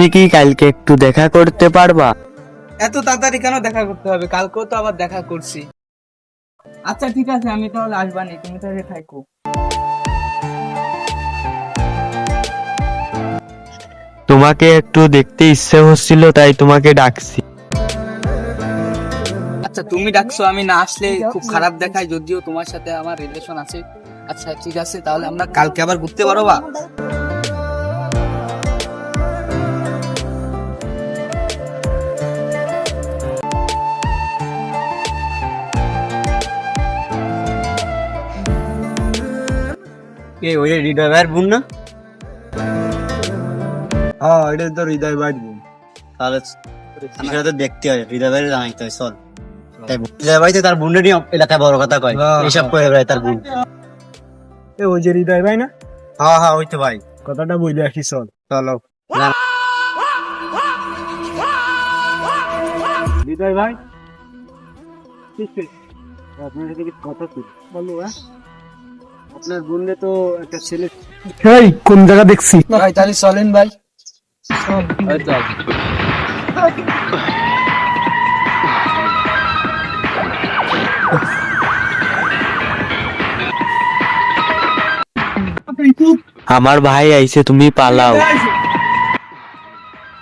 তুমি কি কালকে একটু দেখা করতে পারবা? এত তাড়াতাড়ি কেন দেখা করতে হবে? কালকেও তো আবার দেখা করছি। আচ্ছা ঠিক আছে, আমি তাহলে আসবানি, তুমি তাহলে থাকো। তোমাকে একটু দেখতে ইচ্ছে হচ্ছিল, তাই তোমাকে ডাকছি। আচ্ছা তুমি ডাকছো, আমি না আসলে খুব খারাপ দেখায়, যদিও তোমার সাথে আমার রিলেশন আছে। আচ্ছা ঠিক আছে, তাহলে আমরা কালকে আবার ঘুরতে পারবা? ওই হৃদয় ভাইয়ের বোন না? হ্যাঁ, এটা তো হৃদয় ভাইয়ের বোন। তাহলে সেটা তো দেখতে হয়, হৃদয় ভাইয়ের জানাইতে হয়। চল, হৃদয় ভাই তো তার বোনের নিয়ে এলাকায় বড় কথা কয়, এসব করে বেড়ায় তার বোন। ওই যে হৃদয় ভাই না? হ্যাঁ হ্যাঁ, ওই তো ভাই। কথাটা বুঝলে আসি, চল। চলো। হৃদয় ভাই, আপনার সাথে কথা ছিল, বলো। আপনার বোনলে তো একটা ছেলে। এই কোন জায়গা দেখছি? ভাই তাহলে চলেন ভাই। আমার ভাই আইছে, তুমি পালাও।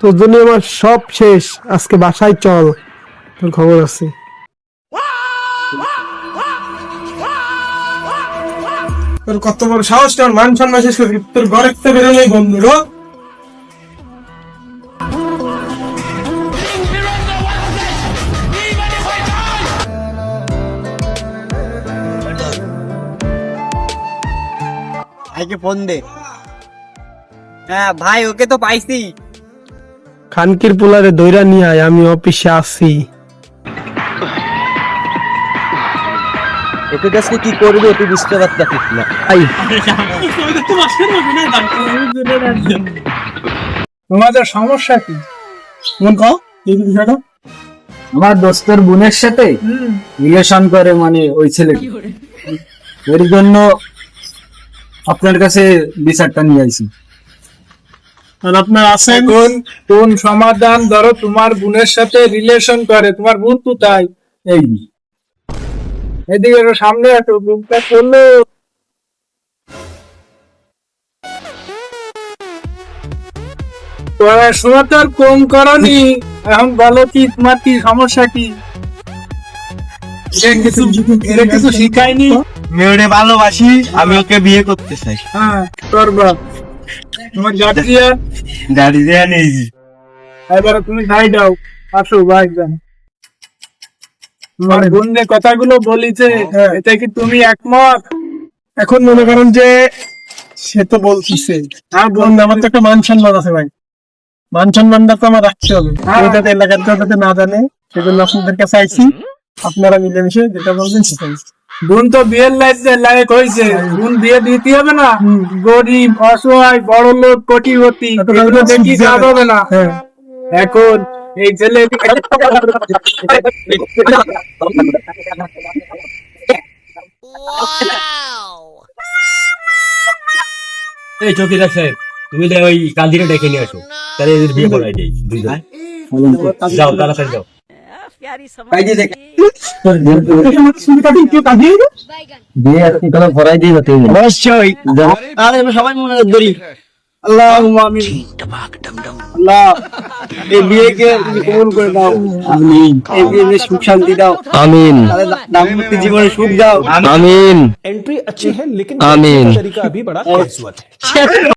তোর জন্য আমার সব শেষ, আজকে বাসায় চল, তোর খবর আছে। তোর কত বড় সাহস, তোর মান সম্মান শেষ করে তোর ঘরে থেকে বেরোলেই বন্ধু রো। ভাইকে ফোন দে। হ্যাঁ ভাই, ওকে তো পাইছি। খানকির পোলারে দইরা নিয়ে আয়, আমি অফিসে আছি। ওকে কাছে কি করবে তুই বুঝতে পারছিস না। তোমাদের সমস্যা কি? মন কও এই বিষয়টা। আমার দোস্তের বোনের সাথে রিলেশন করে, মানে ওই ছেলে, এর জন্য আপনার কাছে বিচারটা নিয়ে আইছি। আর আপনার আছেন কোন সমাধান? ধরো তোমার বোনের সাথে রিলেশন করে, তোমার বোন তো তাই। এই এদিকে একটু সামনে একটু বুকটা করলো। পড়াশোনা তো আর কম করনি, এখন বলো কি তোমার কি সমস্যা কি? এটা কিছু শিখায়নি? মেয়েরে ভালোবাসি, আমি ওকে বিয়ে করতে চাই। হ্যাঁ করবা। তোমার গার্জিয়ান গাড়ি দিয়ে নেই। এবারে তুমি গাই দাও, আসো ভাই যান। তোমার বোন যে কথাগুলো বলিছে, এতে কি তুমি একমত? এখন মনে করেন যে সে তো বলতেছে, হ্যাঁ বোন, আমার তো একটা মান সম্মান আছে ভাই, মান সম্মানটা তো আমার রাখতে হবে। যাতে এলাকার কেউ যাতে না জানে, সেজন্য আপনাদের কাছে আইছি। আপনারা মিলেমিশে যেটা বলছেন সেটাই। বোন তো বিয়ের লায়ক হয়েছে, বোন বিয়ে দিতে হবে না। গরিব, অসহায়, বড় লোক, কোটিপতি, এগুলো দেখি কাজ হবে না। এখন এই ছেলে এই চৌকিদার সাহেব, তুমি ওই কালদিনে ডেকে নিয়ে আসো, তাহলে এদের বিয়ে করাই দেই দুইজন। যাও তাড়াতাড়ি যাও। অবশ্যই। আরে সবাই মনে ধরি। আল্লাহ আল্লাহ, এই বিয়েকে তুমি কবুল করে দাও। আমিন। এই বিয়ে সুখ শান্তি দাও। আমিন। দাম্পত্য জীবনে সুখ দাও। আমিন। एंट्री अच्छी है लेकिन आमीन। तरीका अभी बड़ा खूबसूरत है।